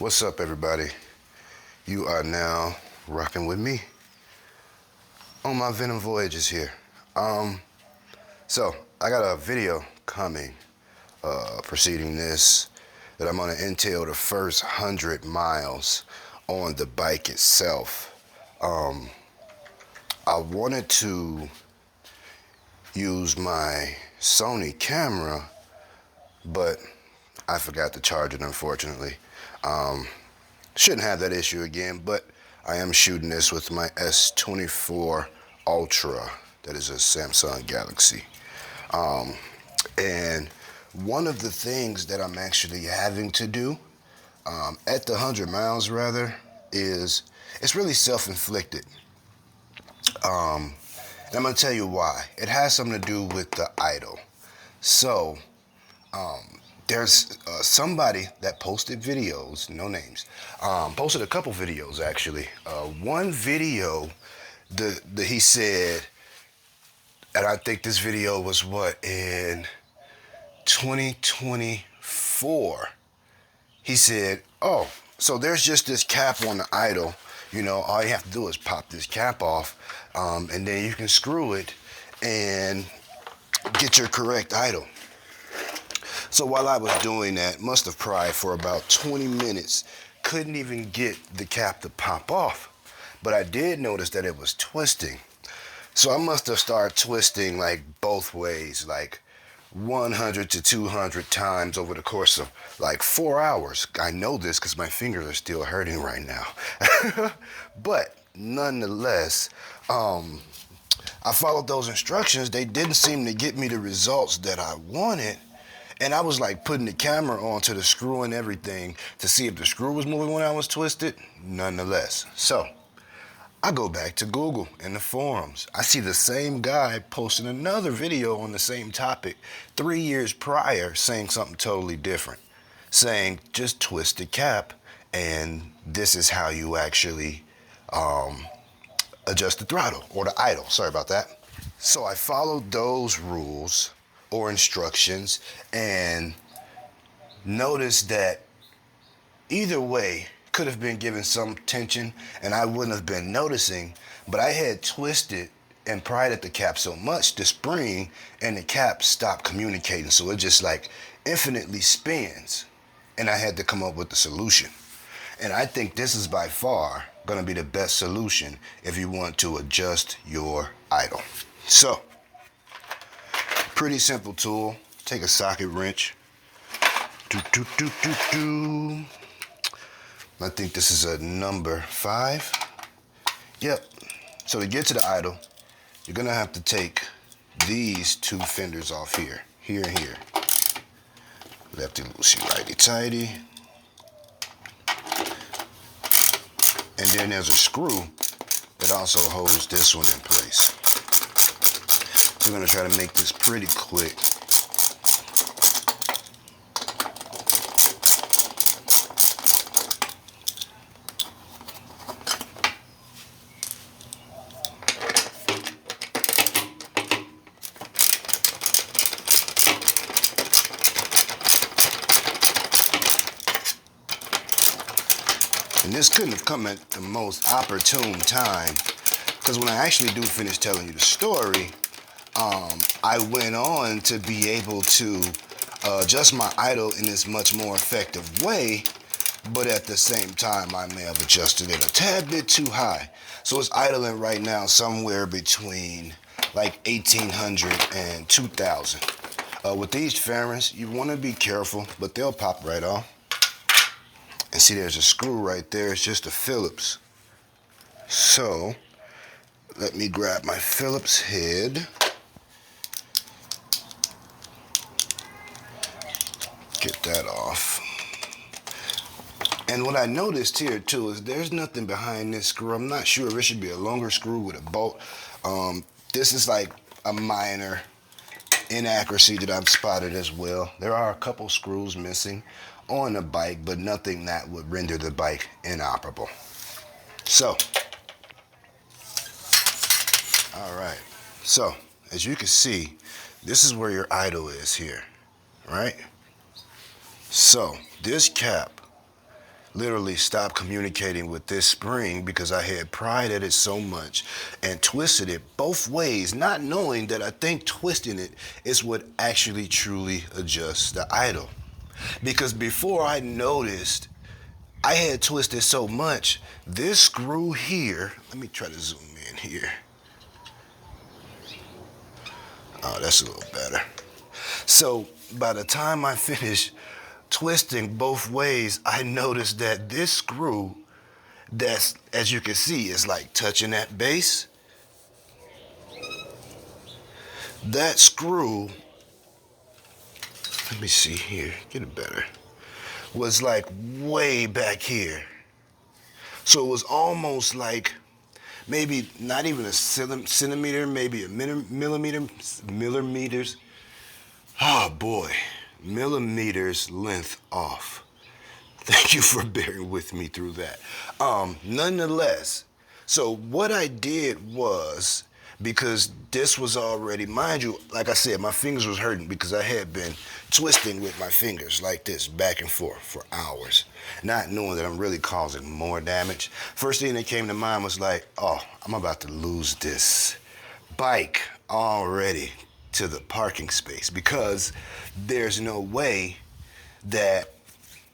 What's up, everybody? You are now rocking with me on my Venom voyages here. So I got a video coming preceding this that I'm gonna entail the first 100 miles on the bike itself. I wanted to use my Sony camera, but I forgot to charge it, unfortunately. Shouldn't have that issue again, but I am shooting this with my S24 Ultra. That is a Samsung Galaxy. And one of the things that I'm actually having to do at the 100 miles rather is it's really self-inflicted. And I'm gonna tell you why. It has something to do with the idle. So there's somebody that posted videos, no names, posted a couple videos actually. One video, he said, and I think this video was what, in 2024. He said, oh, so there's just this cap on the idle. You know, all you have to do is pop this cap off, and then you can screw it and get your correct idle. So while I was doing that, must have pried for about 20 minutes, couldn't even get the cap to pop off. But I did notice that it was twisting. So I must have started twisting like both ways, like 100 to 200 times over the course of like 4 hours. I know this because my fingers are still hurting right now. But nonetheless, I followed those instructions. They didn't seem to get me the results that I wanted. And I was like putting the camera onto the screw and everything to see if the screw was moving when I was twisted, nonetheless. So I go back to Google and the forums. I see the same guy posting another video on the same topic 3 years prior saying something totally different. Saying just twist the cap and this is how you actually adjust the throttle or the idle, sorry about that. So I followed those rules or instructions and noticed that either way could have been given some tension and I wouldn't have been noticing, but I had twisted and pried at the cap so much, the spring and the cap stopped communicating, so it just like infinitely spins, and I had to come up with the solution. And I think this is by far gonna be the best solution if you want to adjust your idle. So, pretty simple tool. Take a socket wrench. I think this is a number 5. Yep. So to get to the idle, you're gonna have to take these 2 fenders off here, here and here. Lefty loosey, righty tighty. And then there's a screw that also holds this one in place. We're gonna try to make this pretty quick. And this couldn't have come at the most opportune time, because when I actually do finish telling you the story, I went on to be able to adjust my idle in this much more effective way, but at the same time I may have adjusted it a tad bit too high. So it's idling right now somewhere between like 1800 and 2000. With these fairings, you want to be careful, but they'll pop right off. And see, there's a screw right there. It's just a Phillips. So let me grab my Phillips head. Get that off. And what I noticed here too is there's nothing behind this screw. I'm not sure if it should be a longer screw with a bolt. This is like a minor inaccuracy that I've spotted as well. There are a couple screws missing on the bike, but nothing that would render the bike inoperable. So, all right. So, as you can see, this is where your idle is here, right? So, this cap literally stopped communicating with this spring because I had pried at it so much and twisted it both ways, not knowing that I think twisting it is what actually truly adjusts the idle. Because before I noticed, I had twisted so much, this screw here, let me try to zoom in here. Oh, that's a little better. So by the time I finished twisting both ways, I noticed that this screw, that's, as you can see, is like touching that base. That screw, let me see here, get it better, was like way back here. So it was almost like maybe not even a centimeter, maybe a millimeters. Oh boy, millimeters length off. Thank you for bearing with me through that. Nonetheless, so what I did was, because this was already, mind you, like I said, my fingers was hurting because I had been twisting with my fingers like this back and forth for hours, not knowing that I'm really causing more damage. First thing that came to mind was like, oh, I'm about to lose this bike already to the parking space, because there's no way that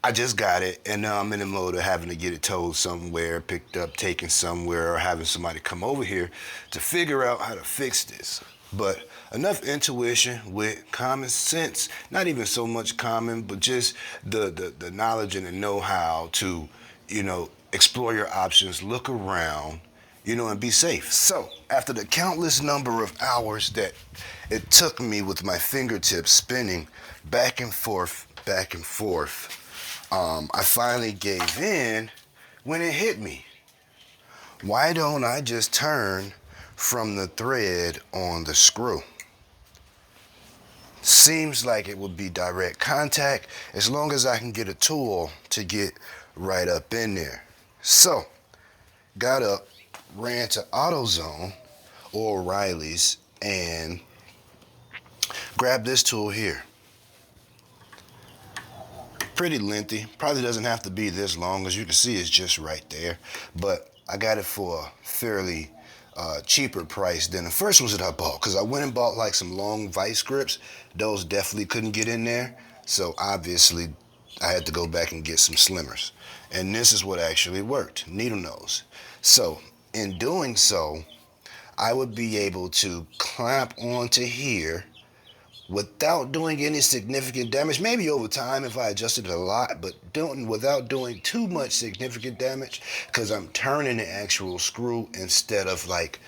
I just got it and now I'm in the mode of having to get it towed somewhere, picked up, taken somewhere, or having somebody come over here to figure out how to fix this. But enough intuition with common sense, not even so much common, but just the knowledge and the know-how to, you know, explore your options, look around, you know, and be safe. So after the countless number of hours that it took me with my fingertips spinning back and forth, I finally gave in when it hit me. Why don't I just turn from the thread on the screw? Seems like it would be direct contact as long as I can get a tool to get right up in there. So, got up, ran to AutoZone or O'Reilly's and grabbed this tool here. Pretty lengthy, probably doesn't have to be this long. As you can see, it's just right there, but I got it for a fairly cheaper price than the first ones that I bought, because I went and bought like some long vice grips. Those definitely couldn't get in there, so obviously I had to go back and get some slimmers, and this is what actually worked, needle nose. So in doing so, I would be able to clamp onto here without doing any significant damage. Maybe over time if I adjusted it a lot, but without doing too much significant damage, because I'm turning the actual screw instead of like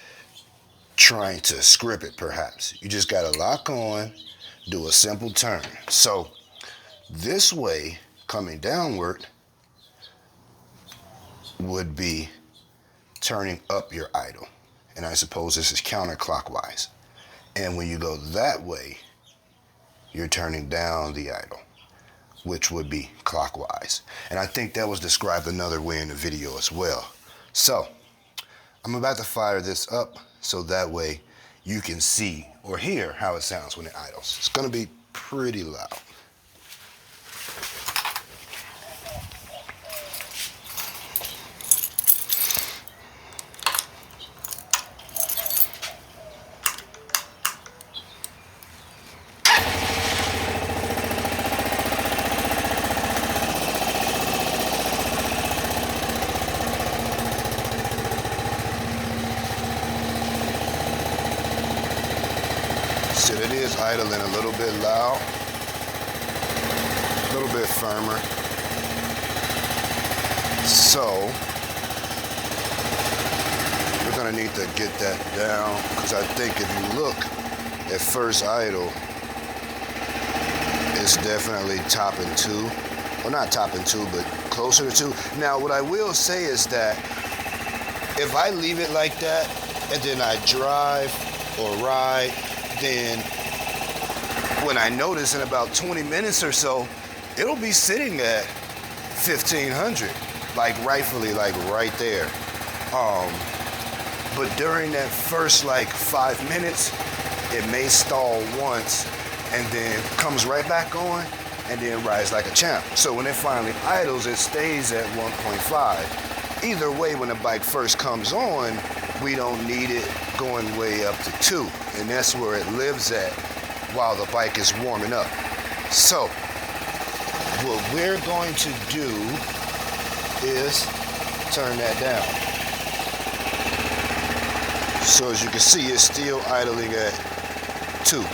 trying to script it perhaps. You just gotta lock on, do a simple turn. So this way, coming downward, would be turning up your idle. And I suppose this is counterclockwise. And when you go that way, you're turning down the idle, which would be clockwise. And I think that was described another way in the video as well. So I'm about to fire this up so that way you can see or hear how it sounds when it idles. It's gonna be pretty loud. So it is idling a little bit loud, a little bit firmer. So we're gonna need to get that down, because I think if you look at first idle, it's definitely topping 2. Well, not topping 2, but closer to 2. Now, what I will say is that if I leave it like that and then I drive or ride, then when I notice in about 20 minutes or so, it'll be sitting at 1500, like rightfully, like right there. But during that first like 5 minutes, it may stall once and then comes right back on, and then rides like a champ. So when it finally idles, it stays at 1.5. Either way, when the bike first comes on, we don't need it going way up to 2, and that's where it lives at while the bike is warming up. So what we're going to do is turn that down. So as you can see, it's still idling at 2.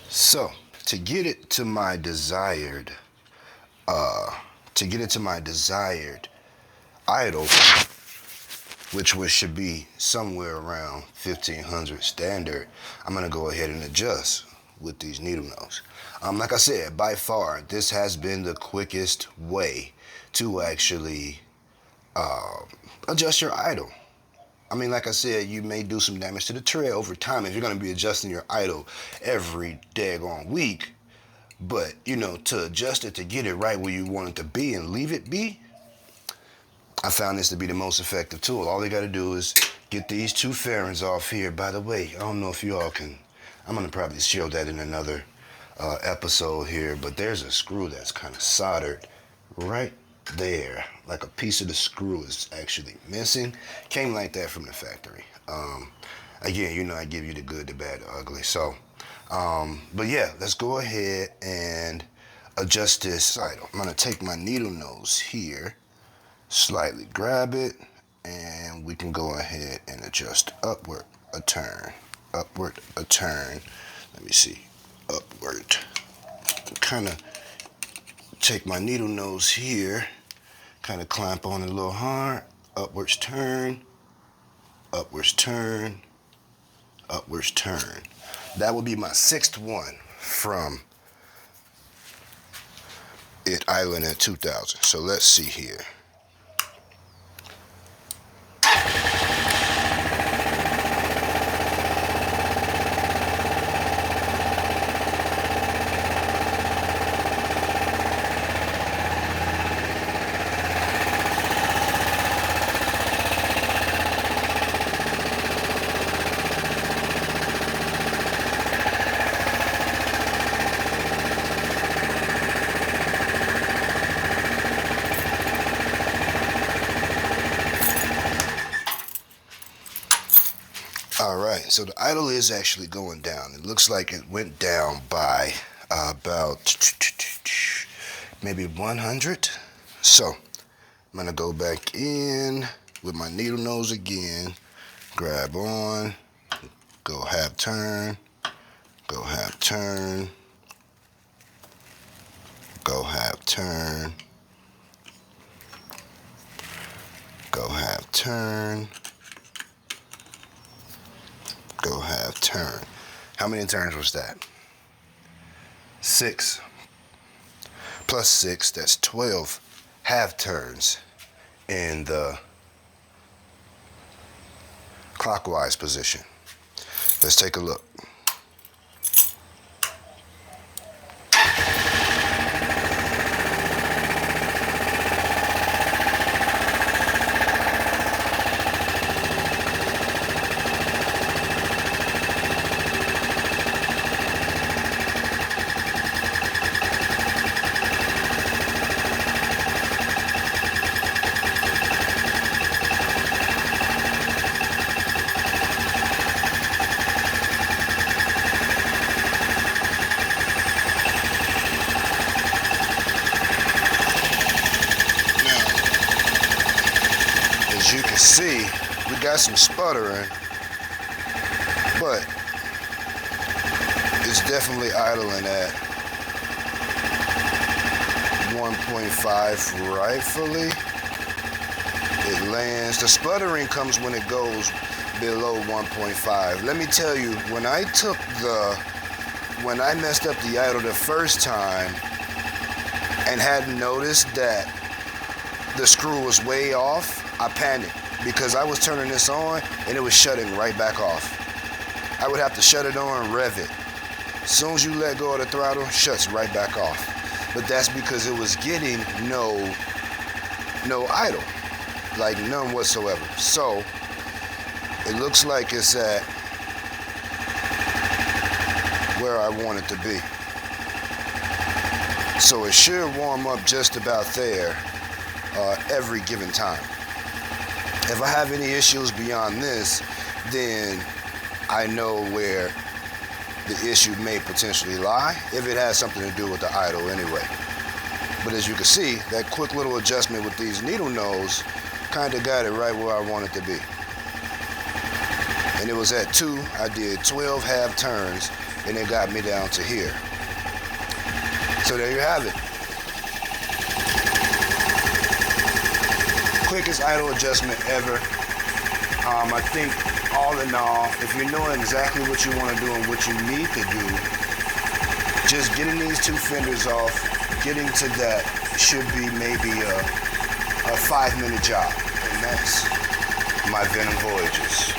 So to get it to my desired idle, which should be somewhere around 1500 standard, I'm gonna go ahead and adjust with these needle nose. Like I said, by far, this has been the quickest way to actually adjust your idle. I mean, like I said, you may do some damage to the tread over time if you're going to be adjusting your idle every daggone week. But, you know, to adjust it to get it right where you want it to be and leave it be, I found this to be the most effective tool. All you got to do is get these 2 fairings off here. By the way, I don't know if you all can, I'm going to probably show that in another episode here, but there's a screw that's kind of soldered right there, like a piece of the screw is actually missing. Came like that from the factory. Again, you know, I give you the good, the bad, the ugly. So but yeah, let's go ahead and adjust this idle. I'm gonna take my needle nose here, slightly grab it, and we can go ahead and adjust upward a turn, upward a turn. Let me see, upward. Kind of take my needle nose here, kind of clamp on it a little hard, upwards turn, upwards turn, upwards turn. That would be my 6th one from it idling at 2000. So let's see here. All right, so the idle is actually going down. It looks like it went down by about maybe 100. So I'm gonna go back in with my needle nose again, grab on, go half turn, go half turn, go half turn, go half turn, go half turn. How many turns was that? 6 plus 6, that's 12 half turns in the clockwise position. Let's take a look. As you can see, we got some sputtering, but it's definitely idling at 1.5 rightfully. It lands. The sputtering comes when it goes below 1.5. Let me tell you, when I messed up the idle the first time and hadn't noticed that the screw was way off, I panicked because I was turning this on and it was shutting right back off. I would have to shut it on and rev it. As soon as you let go of the throttle, it shuts right back off. But that's because it was getting no no idle, like none whatsoever. So it looks like it's at where I want it to be. So it should warm up just about there every given time. If I have any issues beyond this, then I know where the issue may potentially lie, if it has something to do with the idle anyway. But as you can see, that quick little adjustment with these needle nose kind of got it right where I want it to be. And it was at 2, I did 12 half turns, and it got me down to here. So there you have it. Quickest idle adjustment ever. I think all in all, if you're knowing exactly what you want to do and what you need to do, just getting these 2 fenders off, getting to that should be maybe a 5-minute job. And that's my Venom Voyages.